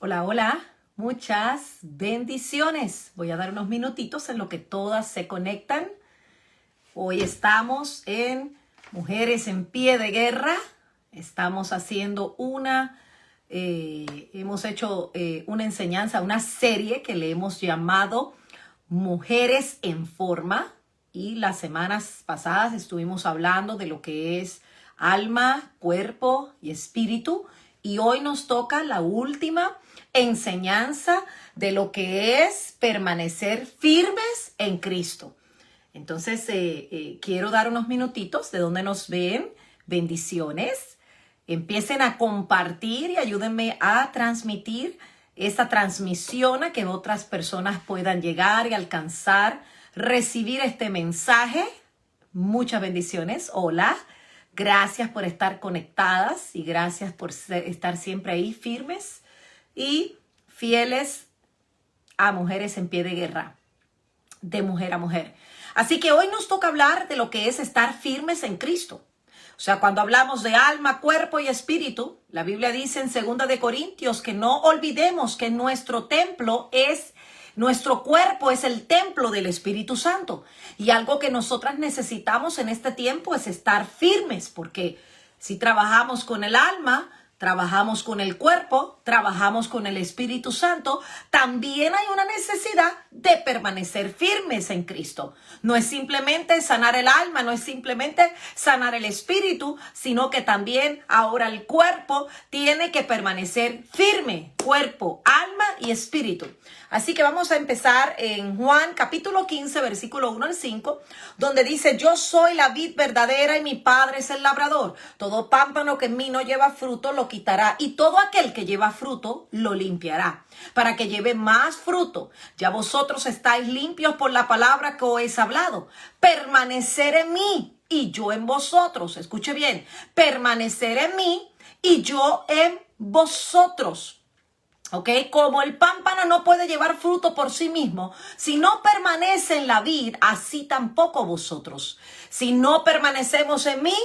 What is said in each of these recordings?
Hola, hola, muchas bendiciones. Voy a dar unos minutitos en lo que todas se conectan. Hoy estamos en Mujeres en Pie de Guerra. Estamos haciendo hemos hecho una enseñanza, una serie que le hemos llamado Mujeres en Forma. Y las semanas pasadas estuvimos hablando de lo que es alma, cuerpo y espíritu. Y hoy nos toca la última enseñanza de lo que es permanecer firmes en Cristo. Entonces, quiero dar unos minutitos de donde nos ven. Bendiciones. Empiecen a compartir y ayúdenme a transmitir esta transmisión a que otras personas puedan llegar y alcanzar, recibir este mensaje. Muchas bendiciones. Hola. Gracias por estar conectadas y gracias por estar siempre ahí firmes y fieles a Mujeres en Pie de Guerra, de mujer a mujer. Así que hoy nos toca hablar de lo que es estar firmes en Cristo. O sea, cuando hablamos de alma, cuerpo y espíritu, la Biblia dice en 2 de Corintios que no olvidemos que nuestro cuerpo es el templo del Espíritu Santo. Y algo que nosotras necesitamos en este tiempo es estar firmes, porque si trabajamos con el alma, trabajamos con el cuerpo, trabajamos con el Espíritu Santo, también hay una necesidad de permanecer firmes en Cristo. No es simplemente sanar el alma, no es simplemente sanar el espíritu, sino que también ahora el cuerpo tiene que permanecer firme, cuerpo, alma y espíritu. Así que vamos a empezar en Juan capítulo 15, versículo 1 al 5, donde dice: yo soy la vid verdadera y mi Padre es el labrador. Todo pámpano que en mí no lleva fruto lo quitará, y todo aquel que lleva fruto lo limpiará, para que lleve más fruto. Ya vosotros estáis limpios por la palabra que os he hablado. Permanecer en mí y yo en vosotros. Escuche bien, permanecer en mí y yo en vosotros. ¿Ok? Como el pámpano no puede llevar fruto por sí mismo, si no permanece en la vid, así tampoco vosotros. Si no permanecemos en mí,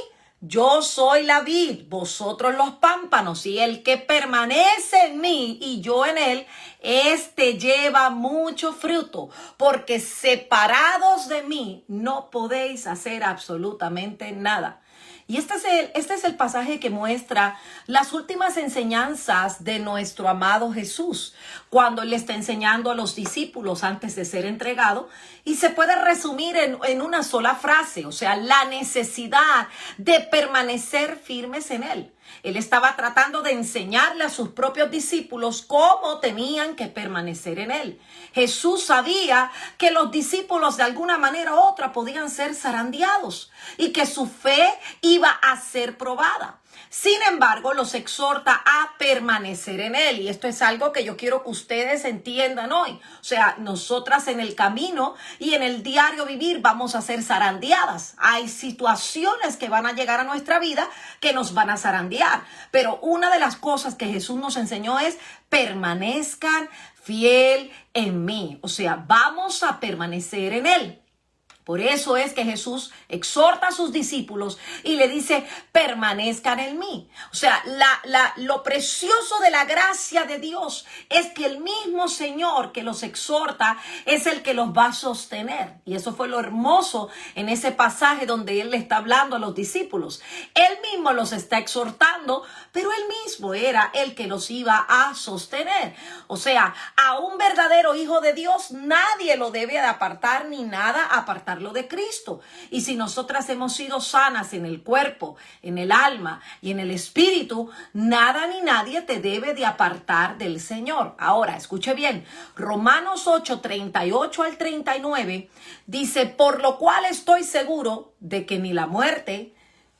yo soy la vid, vosotros los pámpanos, y el que permanece en mí y yo en él, este lleva mucho fruto, porque separados de mí no podéis hacer absolutamente nada. Y este es el pasaje que muestra las últimas enseñanzas de nuestro amado Jesús, cuando Él está enseñando a los discípulos antes de ser entregado, y se puede resumir en una sola frase, o sea, la necesidad de permanecer firmes en Él. Él estaba tratando de enseñarle a sus propios discípulos cómo tenían que permanecer en Él. Jesús sabía que los discípulos de alguna manera u otra podían ser zarandeados y que su fe iba a ser probada. Sin embargo, los exhorta a permanecer en Él. Y esto es algo que yo quiero que ustedes entiendan hoy. O sea, nosotras en el camino y en el diario vivir vamos a ser zarandeadas. Hay situaciones que van a llegar a nuestra vida que nos van a zarandear. Pero una de las cosas que Jesús nos enseñó es: permanezcan fiel en mí. O sea, vamos a permanecer en Él. Por eso es que Jesús exhorta a sus discípulos y le dice: permanezcan en mí. O sea, lo precioso de la gracia de Dios es que el mismo Señor que los exhorta es el que los va a sostener. Y eso fue lo hermoso en ese pasaje donde Él le está hablando a los discípulos. Él mismo los está exhortando, pero Él mismo era el que los iba a sostener. O sea, a un verdadero hijo de Dios nadie lo debe de apartar, ni nada apartarlo de Cristo. Y si nosotras hemos sido sanas en el cuerpo, en el alma y en el espíritu, nada ni nadie te debe de apartar del Señor. Ahora, escuche bien, Romanos 8, 38 al 39 dice: por lo cual estoy seguro de que ni la muerte,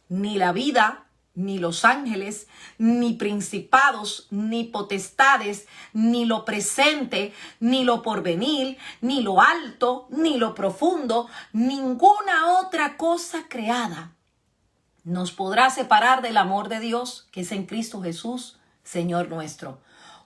ni la vida, ni los ángeles, ni principados, ni potestades, ni lo presente, ni lo porvenir, ni lo alto, ni lo profundo, ninguna otra cosa creada nos podrá separar del amor de Dios que es en Cristo Jesús, Señor nuestro.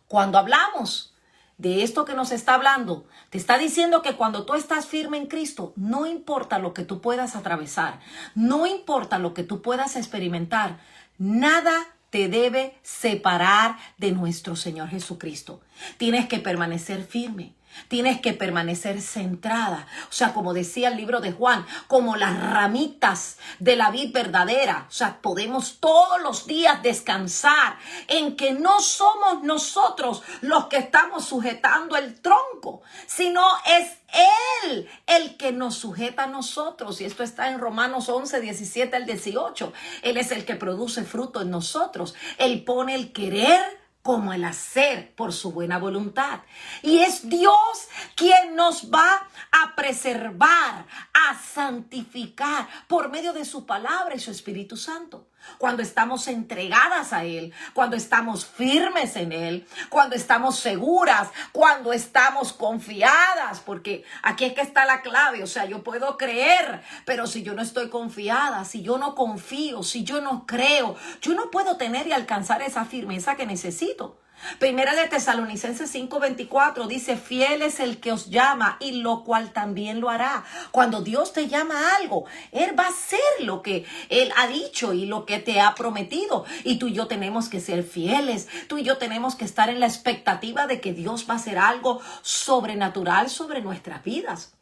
Cuando hablamos de esto que nos está hablando, te está diciendo que cuando tú estás firme en Cristo, no importa lo que tú puedas atravesar, no importa lo que tú puedas experimentar, nada te debe separar de nuestro Señor Jesucristo. Tienes que permanecer firme. Tienes que permanecer centrada. O sea, como decía el libro de Juan, como las ramitas de la vid verdadera. O sea, podemos todos los días descansar en que no somos nosotros los que estamos sujetando el tronco, sino es Él el que nos sujeta a nosotros. Y esto está en Romanos 11, 17 al 18. Él es el que produce fruto en nosotros. Él pone el querer como el hacer por su buena voluntad. Y es Dios quien nos va a preservar, a santificar por medio de su palabra y su Espíritu Santo. Cuando estamos entregadas a Él, cuando estamos firmes en Él, cuando estamos seguras, cuando estamos confiadas, porque aquí es que está la clave. O sea, yo puedo creer, pero si yo no estoy confiada, si yo no confío, si yo no creo, yo no puedo tener y alcanzar esa firmeza que necesito. Primera de Tesalonicenses 5:24 dice: fiel es el que os llama y lo cual también lo hará. Cuando Dios te llama a algo, Él va a hacer lo que Él ha dicho y lo que te ha prometido. Y tú y yo tenemos que ser fieles. Tú y yo tenemos que estar en la expectativa de que Dios va a hacer algo sobrenatural sobre nuestras vidas.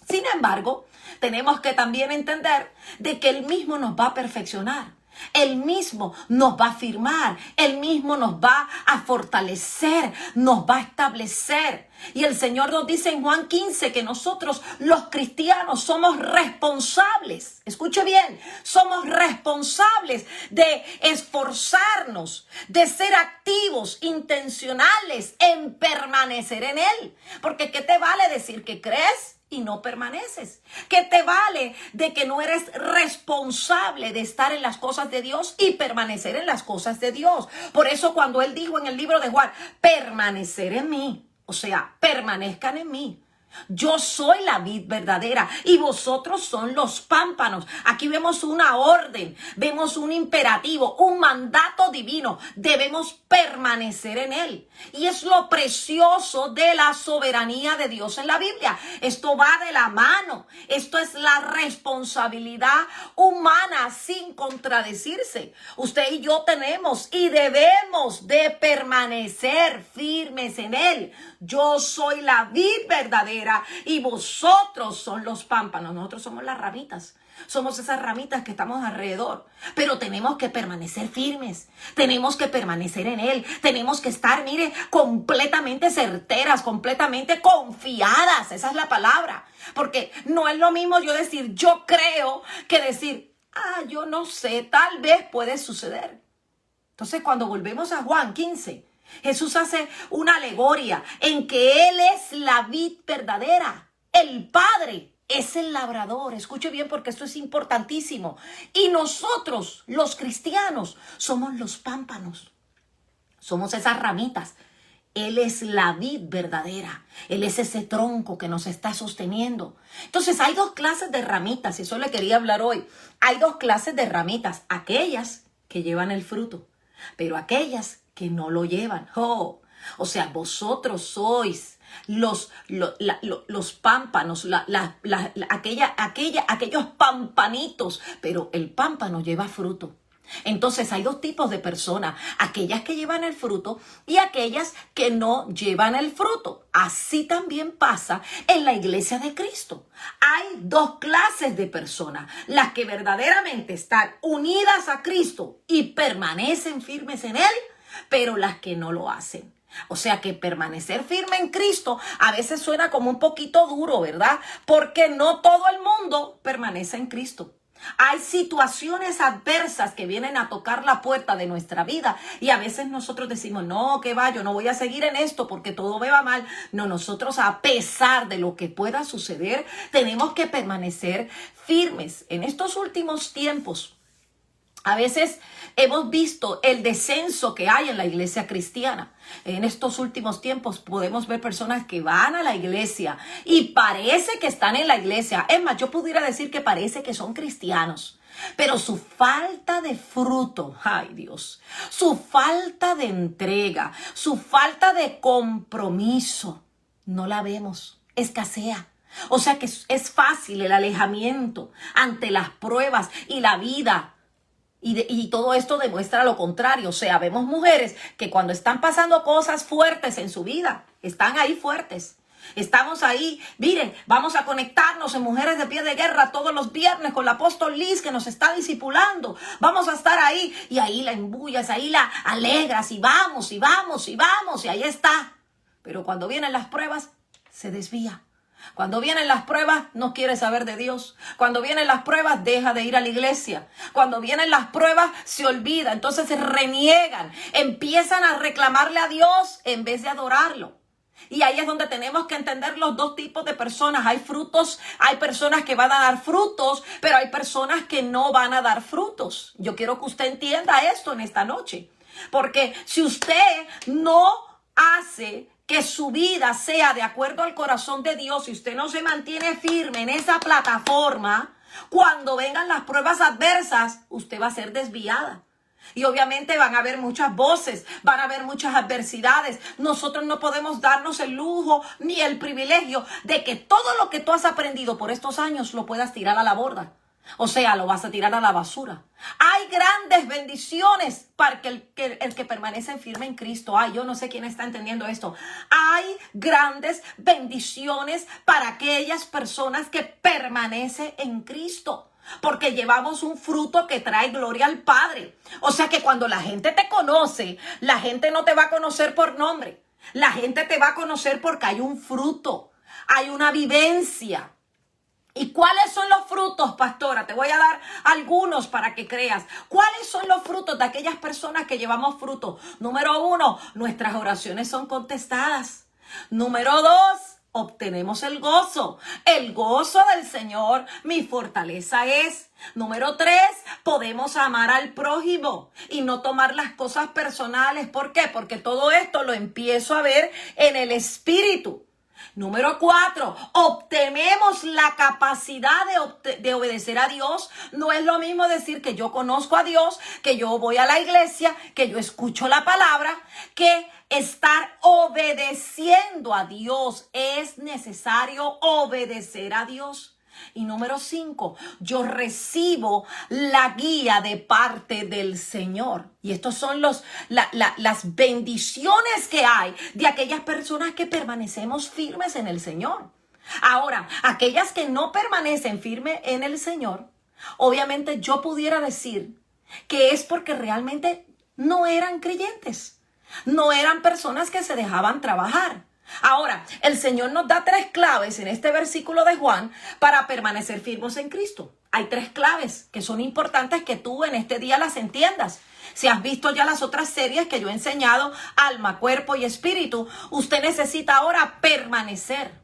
Sin embargo, tenemos que también entender de que Él mismo nos va a perfeccionar. Él mismo nos va a afirmar, Él mismo nos va a fortalecer, nos va a establecer. Y el Señor nos dice en Juan 15 que nosotros los cristianos somos responsables. Escuche bien, somos responsables de esforzarnos, de ser activos, intencionales en permanecer en Él. Porque ¿qué te vale decir que crees y no permaneces? ¿Qué te vale de que no eres responsable de estar en las cosas de Dios y permanecer en las cosas de Dios? Por eso cuando Él dijo en el libro de Juan, permanecer en mí, o sea, permanezcan en mí. Yo soy la vid verdadera y vosotros son los pámpanos. Aquí vemos una orden, vemos un imperativo, un mandato divino. Debemos permanecer en Él. Y es lo precioso de la soberanía de Dios en la Biblia. Esto va de la mano. Esto es la responsabilidad humana sin contradecirse. Usted y yo tenemos y debemos de permanecer firmes en Él. Yo soy la vid verdadera y vosotros son los pámpanos. Nosotros somos las ramitas. Somos esas ramitas que estamos alrededor. Pero tenemos que permanecer firmes. Tenemos que permanecer en Él. Tenemos que estar, mire, completamente certeras, completamente confiadas. Esa es la palabra. Porque no es lo mismo yo decir yo creo que decir yo no sé, tal vez puede suceder. Entonces cuando volvemos a Juan 15, Jesús hace una alegoría en que Él es la vid verdadera. El Padre es el labrador. Escuche bien porque esto es importantísimo. Y nosotros, los cristianos, somos los pámpanos. Somos esas ramitas. Él es la vid verdadera. Él es ese tronco que nos está sosteniendo. Entonces hay dos clases de ramitas. Y eso le quería hablar hoy. Hay dos clases de ramitas. Aquellas que llevan el fruto. Pero aquellas que no lo llevan. O sea, vosotros sois los pámpanos, aquellos pampanitos, pero el pámpano lleva fruto. Entonces hay dos tipos de personas, aquellas que llevan el fruto y aquellas que no llevan el fruto. Así también pasa en la iglesia de Cristo. Hay dos clases de personas, las que verdaderamente están unidas a Cristo y permanecen firmes en Él, pero las que no lo hacen. O sea que permanecer firme en Cristo a veces suena como un poquito duro, ¿verdad? Porque no todo el mundo permanece en Cristo. Hay situaciones adversas que vienen a tocar la puerta de nuestra vida y a veces nosotros decimos, no, que va, yo no voy a seguir en esto porque todo me va mal. No, nosotros a pesar de lo que pueda suceder, tenemos que permanecer firmes. En estos últimos tiempos, a veces hemos visto el descenso que hay en la iglesia cristiana. En estos últimos tiempos podemos ver personas que van a la iglesia y parece que están en la iglesia. Es más, yo pudiera decir que parece que son cristianos. Pero su falta de fruto, ay Dios, su falta de entrega, su falta de compromiso, no la vemos, escasea. O sea que es fácil el alejamiento ante las pruebas y la vida Y todo esto demuestra lo contrario. O sea, vemos mujeres que cuando están pasando cosas fuertes en su vida, están ahí fuertes. Estamos ahí, miren, vamos a conectarnos en Mujeres de Pie de Guerra todos los viernes con la apóstol Liz que nos está discipulando. Vamos a estar ahí y ahí la embullas, ahí la alegras y vamos y vamos y vamos y ahí está. Pero cuando vienen las pruebas, se desvía. Cuando vienen las pruebas, no quiere saber de Dios. Cuando vienen las pruebas, deja de ir a la iglesia. Cuando vienen las pruebas, se olvida. Entonces se reniegan. Empiezan a reclamarle a Dios en vez de adorarlo. Y ahí es donde tenemos que entender los dos tipos de personas. Hay frutos, hay personas que van a dar frutos, pero hay personas que no van a dar frutos. Yo quiero que usted entienda esto en esta noche. Porque si usted no hace que su vida sea de acuerdo al corazón de Dios, si usted no se mantiene firme en esa plataforma, cuando vengan las pruebas adversas, usted va a ser desviada. Y obviamente van a haber muchas voces, van a haber muchas adversidades. Nosotros no podemos darnos el lujo ni el privilegio de que todo lo que tú has aprendido por estos años lo puedas tirar a la borda. O sea, lo vas a tirar a la basura. Hay grandes bendiciones para el que permanece firme en Cristo. Ay, yo no sé quién está entendiendo esto. Hay grandes bendiciones para aquellas personas que permanecen en Cristo. Porque llevamos un fruto que trae gloria al Padre. O sea que cuando la gente te conoce, la gente no te va a conocer por nombre. La gente te va a conocer porque hay un fruto, hay una vivencia. ¿Y cuáles son los frutos, pastora? Te voy a dar algunos para que creas. ¿Cuáles son los frutos de aquellas personas que llevamos fruto? Número 1, nuestras oraciones son contestadas. Número 2, obtenemos el gozo. El gozo del Señor, mi fortaleza es. Número 3, podemos amar al prójimo y no tomar las cosas personales. ¿Por qué? Porque todo esto lo empiezo a ver en el espíritu. Número 4, obtenemos la capacidad de obedecer a Dios. No es lo mismo decir que yo conozco a Dios, que yo voy a la iglesia, que yo escucho la palabra, que estar obedeciendo a Dios. Es necesario obedecer a Dios. Y número 5, yo recibo la guía de parte del Señor. Y estos son las bendiciones que hay de aquellas personas que permanecemos firmes en el Señor. Ahora, aquellas que no permanecen firmes en el Señor, obviamente yo pudiera decir que es porque realmente no eran creyentes. No eran personas que se dejaban trabajar. Ahora, el Señor nos da 3 claves en este versículo de Juan para permanecer firmes en Cristo. Hay 3 claves que son importantes que tú en este día las entiendas. Si has visto ya las otras series que yo he enseñado, alma, cuerpo y espíritu, usted necesita ahora permanecer.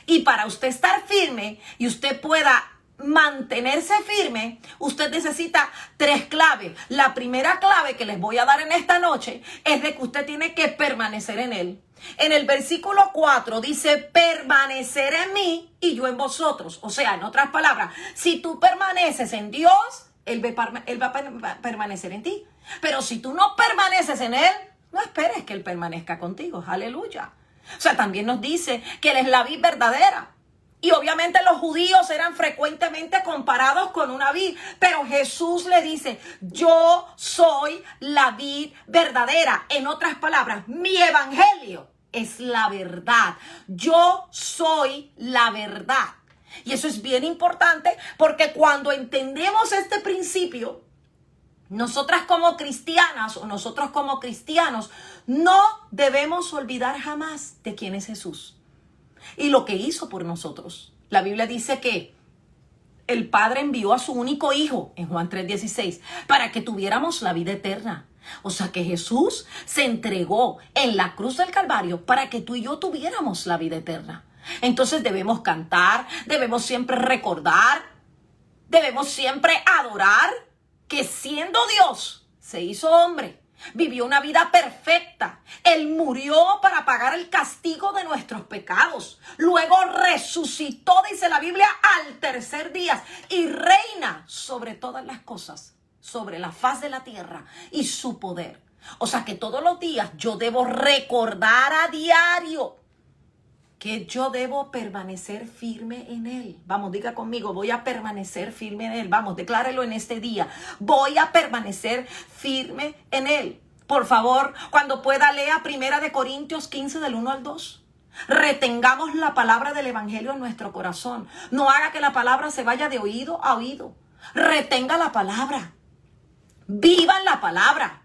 Y para usted estar firme y usted pueda mantenerse firme, usted necesita 3 claves. La primera clave que les voy a dar en esta noche es de que usted tiene que permanecer en Él. En el versículo 4 dice, permanecer en mí y yo en vosotros. O sea, en otras palabras, si tú permaneces en Dios, Él va a permanecer en ti. Pero si tú no permaneces en Él, no esperes que Él permanezca contigo. Aleluya. O sea, también nos dice que Él es la vid verdadera. Y obviamente los judíos eran frecuentemente comparados con una vid, pero Jesús le dice, yo soy la vid verdadera. En otras palabras, mi evangelio es la verdad. Yo soy la verdad. Y eso es bien importante porque cuando entendemos este principio, nosotras como cristianas o nosotros como cristianos no debemos olvidar jamás de quién es Jesús y lo que hizo por nosotros. La Biblia dice que el Padre envió a su único Hijo, en Juan 3:16, para que tuviéramos la vida eterna. O sea que Jesús se entregó en la cruz del Calvario para que tú y yo tuviéramos la vida eterna. Entonces debemos cantar, debemos siempre recordar, debemos siempre adorar que siendo Dios se hizo hombre. Vivió una vida perfecta. Él murió para pagar el castigo de nuestros pecados. Luego resucitó, dice la Biblia, al tercer día. Y reina sobre todas las cosas, sobre la faz de la tierra y su poder. O sea que todos los días yo debo recordar a diario que yo debo permanecer firme en Él. Vamos, diga conmigo, voy a permanecer firme en Él. Vamos, declárelo en este día. Voy a permanecer firme en Él. Por favor, cuando pueda, lea 1 Corintios 15 del 1 al 2. Retengamos la palabra del evangelio en nuestro corazón. No haga que la palabra se vaya de oído a oído. Retenga la palabra. Vivan la palabra.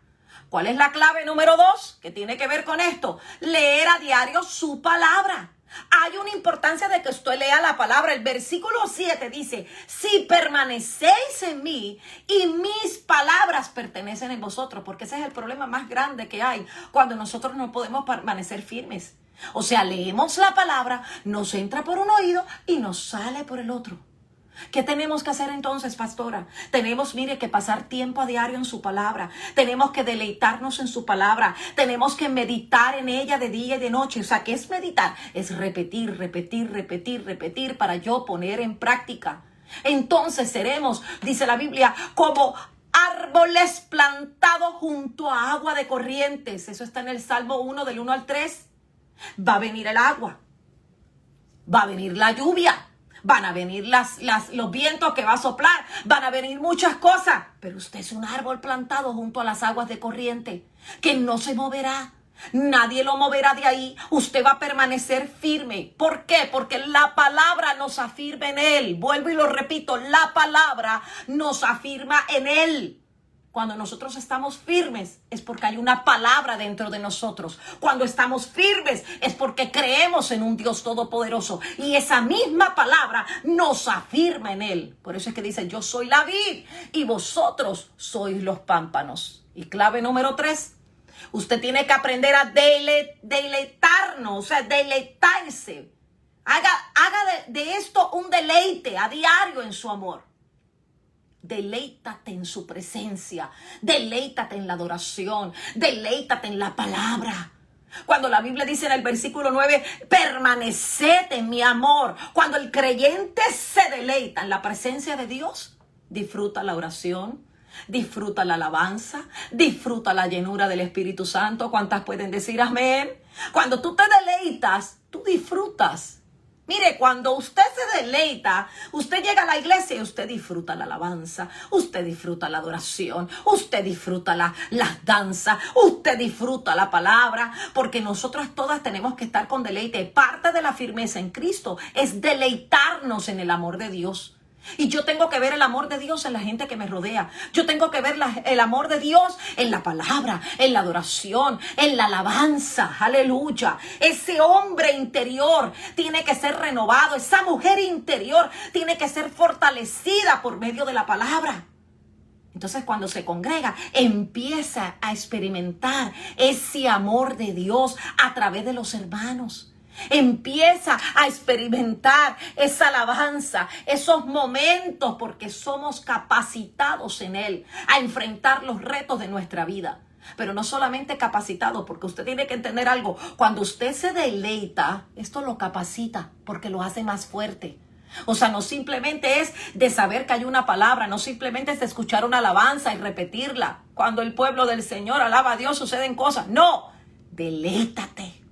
¿Cuál es la clave número 2? Que tiene que ver con esto. Leer a diario su palabra. Hay una importancia de que usted lea la palabra. El versículo 7 dice, si permanecéis en mí y mis palabras pertenecen en vosotros, porque ese es el problema más grande que hay cuando nosotros no podemos permanecer firmes. O sea, leemos la palabra, nos entra por un oído y nos sale por el otro. ¿Qué tenemos que hacer entonces, pastora? Tenemos, mire, que pasar tiempo a diario en su palabra. Tenemos que deleitarnos en su palabra. Tenemos que meditar en ella de día y de noche. O sea, ¿qué es meditar? Es repetir, repetir, repetir, repetir para yo poner en práctica. Entonces seremos, dice la Biblia, como árboles plantados junto a agua de corrientes. Eso está en el Salmo 1 del 1 al 3. Va a venir el agua. Va a venir la lluvia. Van a venir los vientos que va a soplar. Van a venir muchas cosas. Pero usted es un árbol plantado junto a las aguas de corriente que no se moverá. Nadie lo moverá de ahí. Usted va a permanecer firme. ¿Por qué? Porque la palabra nos afirma en Él. Vuelvo y lo repito. La palabra nos afirma en Él. Cuando nosotros estamos firmes es porque hay una palabra dentro de nosotros. Cuando estamos firmes es porque creemos en un Dios todopoderoso. Y esa misma palabra nos afirma en Él. Por eso es que dice, yo soy la vid y vosotros sois los pámpanos. Y clave número 3, usted tiene que aprender a deleitarnos, o sea, deleitarse. Haga de esto un deleite a diario en su amor. Deleítate en su presencia, deleítate en la adoración, deleítate en la palabra. Cuando la Biblia dice en el versículo 9, permaneced en mi amor. Cuando el creyente se deleita en la presencia de Dios, disfruta la oración, disfruta la alabanza, disfruta la llenura del Espíritu Santo. ¿Cuántas pueden decir amén? Cuando tú te deleitas, tú disfrutas. Mire, cuando usted se deleita, usted llega a la iglesia y usted disfruta la alabanza, usted disfruta la adoración, usted disfruta las danzas, usted disfruta la palabra, porque nosotras todas tenemos que estar con deleite. Parte de la firmeza en Cristo es deleitarnos en el amor de Dios. Y yo tengo que ver el amor de Dios en la gente que me rodea. Yo tengo que ver el amor de Dios en la palabra, en la adoración, en la alabanza. Aleluya. Ese hombre interior tiene que ser renovado. Esa mujer interior tiene que ser fortalecida por medio de la palabra. Entonces, cuando se congrega, empieza a experimentar ese amor de Dios a través de los hermanos. Empieza a experimentar esa alabanza, esos momentos, porque somos capacitados en Él a enfrentar los retos de nuestra vida. Pero no solamente capacitados, porque usted tiene que entender algo. Cuando usted se deleita, esto lo capacita porque lo hace más fuerte. O sea, no simplemente es de saber que hay una palabra, no simplemente es de escuchar una alabanza y repetirla. Cuando el pueblo del Señor alaba a Dios, suceden cosas. No, deleítate.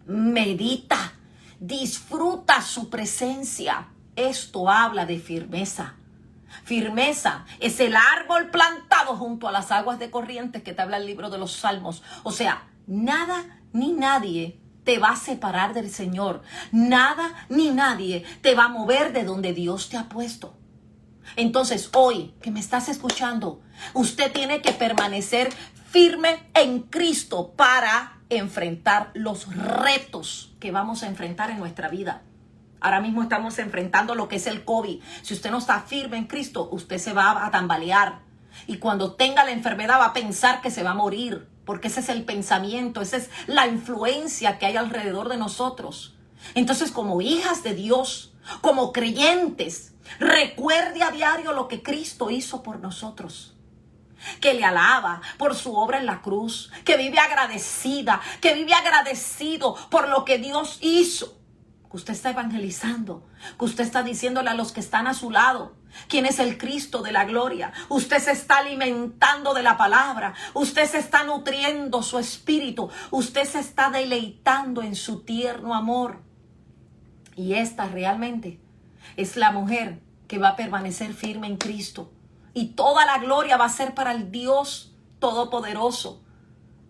Medita, disfruta su presencia. Esto habla de firmeza. Firmeza es el árbol plantado junto a las aguas de corrientes que te habla el libro de los Salmos. O sea, nada ni nadie te va a separar del Señor. Nada ni nadie te va a mover de donde Dios te ha puesto. Entonces, hoy que me estás escuchando, usted tiene que permanecer firme en Cristo para enfrentar los retos que vamos a enfrentar en nuestra vida. Ahora mismo estamos enfrentando lo que es el COVID. Si usted no está firme en Cristo, usted se va a tambalear. Y cuando tenga la enfermedad va a pensar que se va a morir. Porque ese es el pensamiento, esa es la influencia que hay alrededor de nosotros. Entonces, como hijas de Dios, como creyentes, recuerde a diario lo que Cristo hizo por nosotros. Que le alaba por su obra en la cruz, que vive agradecida, que vive agradecido por lo que Dios hizo. Que usted está evangelizando, que usted está diciéndole a los que están a su lado quién es el Cristo de la gloria. Usted se está alimentando de la palabra, usted se está nutriendo su espíritu, usted se está deleitando en su tierno amor. Y esta realmente es la mujer que va a permanecer firme en Cristo. Y toda la gloria va a ser para el Dios Todopoderoso.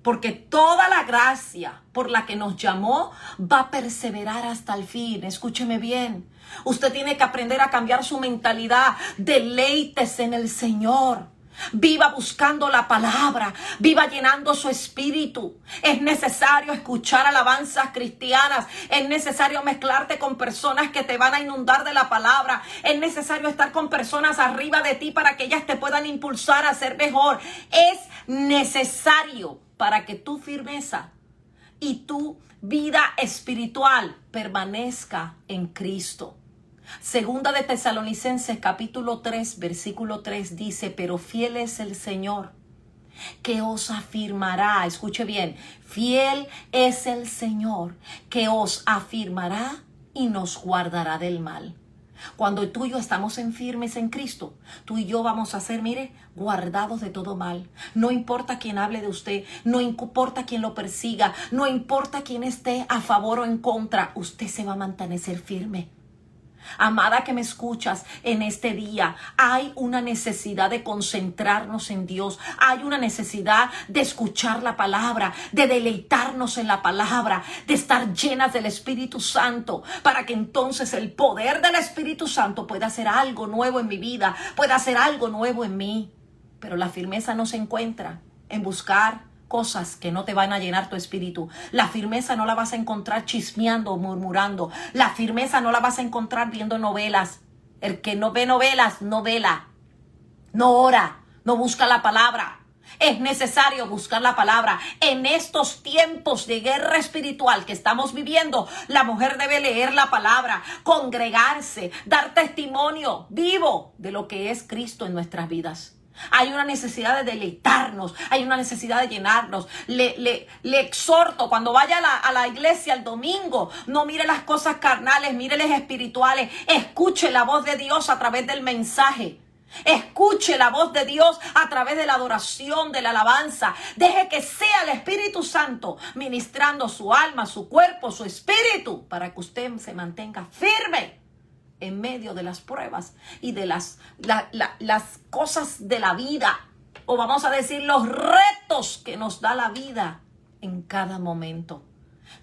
Porque toda la gracia por la que nos llamó va a perseverar hasta el fin. Escúcheme bien. Usted tiene que aprender a cambiar su mentalidad. Deleites en el Señor. Viva buscando la palabra, viva llenando su espíritu. Es necesario escuchar alabanzas cristianas, es necesario mezclarte con personas que te van a inundar de la palabra, es necesario estar con personas arriba de ti para que ellas te puedan impulsar a ser mejor. Es necesario para que tu firmeza y tu vida espiritual permanezca en Cristo. Segunda de Tesalonicenses capítulo 3 versículo 3 dice: pero fiel es el Señor que os afirmará. Escuche bien, fiel es el Señor que os afirmará y nos guardará del mal. Cuando tú y yo estamos firmes en Cristo, tú y yo vamos a ser, mire, guardados de todo mal. No importa quién hable de usted, no importa quién lo persiga, no importa quién esté a favor o en contra, usted se va a mantener firme. Amada que me escuchas en este día, hay una necesidad de concentrarnos en Dios. Hay una necesidad de escuchar la palabra, de deleitarnos en la palabra, de estar llenas del Espíritu Santo, para que entonces el poder del Espíritu Santo pueda hacer algo nuevo en mi vida, pueda hacer algo nuevo en mí. Pero la firmeza no se encuentra en buscar cosas que no te van a llenar tu espíritu. La firmeza no la vas a encontrar chismeando o murmurando. La firmeza no la vas a encontrar viendo novelas. El que no ve novelas, no vela, no ora, no busca la palabra. Es necesario buscar la palabra. En estos tiempos de guerra espiritual que estamos viviendo, la mujer debe leer la palabra, congregarse, dar testimonio vivo de lo que es Cristo en nuestras vidas. Hay una necesidad de deleitarnos, hay una necesidad de llenarnos. Le exhorto, cuando vaya a la iglesia el domingo, no mire las cosas carnales, mire las espirituales. Escuche la voz de Dios a través del mensaje. Escuche la voz de Dios a través de la adoración, de la alabanza. Deje que sea el Espíritu Santo ministrando su alma, su cuerpo, su espíritu, para que usted se mantenga firme en medio de las pruebas y de las cosas de la vida, o vamos a decir los retos que nos da la vida en cada momento.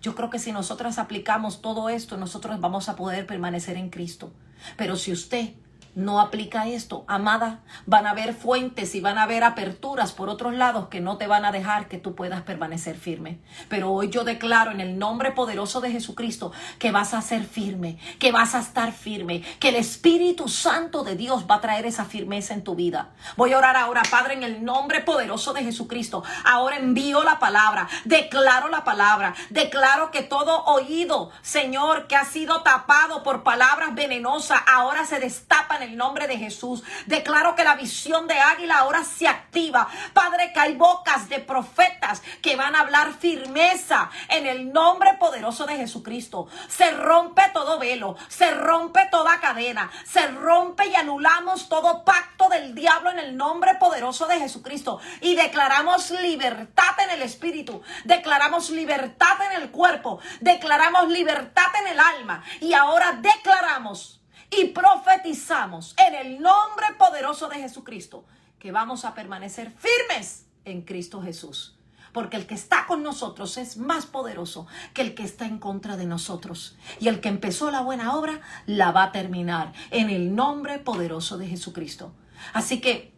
Yo creo que si nosotras aplicamos todo esto, nosotros vamos a poder permanecer en Cristo. Pero si usted no aplica esto, amada, van a haber fuentes y van a haber aperturas por otros lados que no te van a dejar que tú puedas permanecer firme. Pero hoy yo declaro en el nombre poderoso de Jesucristo que vas a ser firme, que vas a estar firme, que el Espíritu Santo de Dios va a traer esa firmeza en tu vida. Voy a orar ahora, Padre, en el nombre poderoso de Jesucristo. Ahora envío la palabra, declaro la palabra, declaro que todo oído, Señor, que ha sido tapado por palabras venenosas, ahora se destapa en el nombre de Jesús. Declaro que la visión de águila ahora se activa. Padre, que hay bocas de profetas que van a hablar firmeza en el nombre poderoso de Jesucristo. Se rompe todo velo, se rompe toda cadena, se rompe y anulamos todo pacto del diablo en el nombre poderoso de Jesucristo. Y declaramos libertad en el espíritu, declaramos libertad en el cuerpo, declaramos libertad en el alma. Y ahora declaramos y profetizamos en el nombre poderoso de Jesucristo que vamos a permanecer firmes en Cristo Jesús. Porque el que está con nosotros es más poderoso que el que está en contra de nosotros. Y el que empezó la buena obra la va a terminar en el nombre poderoso de Jesucristo. Así que,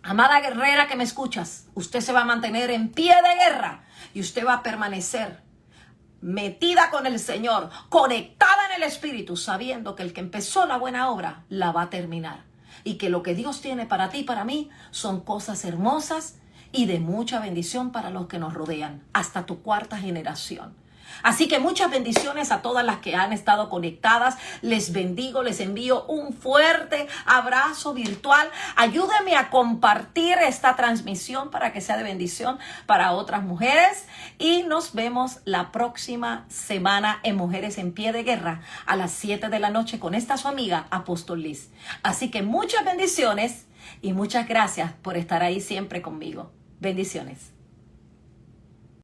amada guerrera que me escuchas, usted se va a mantener en pie de guerra y usted va a permanecer metida con el Señor, conectada en el Espíritu, sabiendo que el que empezó la buena obra la va a terminar. Y que lo que Dios tiene para ti y para mí son cosas hermosas y de mucha bendición para los que nos rodean, hasta tu cuarta generación. Así que muchas bendiciones a todas las que han estado conectadas. Les bendigo, les envío un fuerte abrazo virtual. Ayúdenme a compartir esta transmisión para que sea de bendición para otras mujeres. Y nos vemos la próxima semana en Mujeres en Pie de Guerra a las 7 de la noche con esta su amiga Apóstol Liz. Así que muchas bendiciones y muchas gracias por estar ahí siempre conmigo. Bendiciones.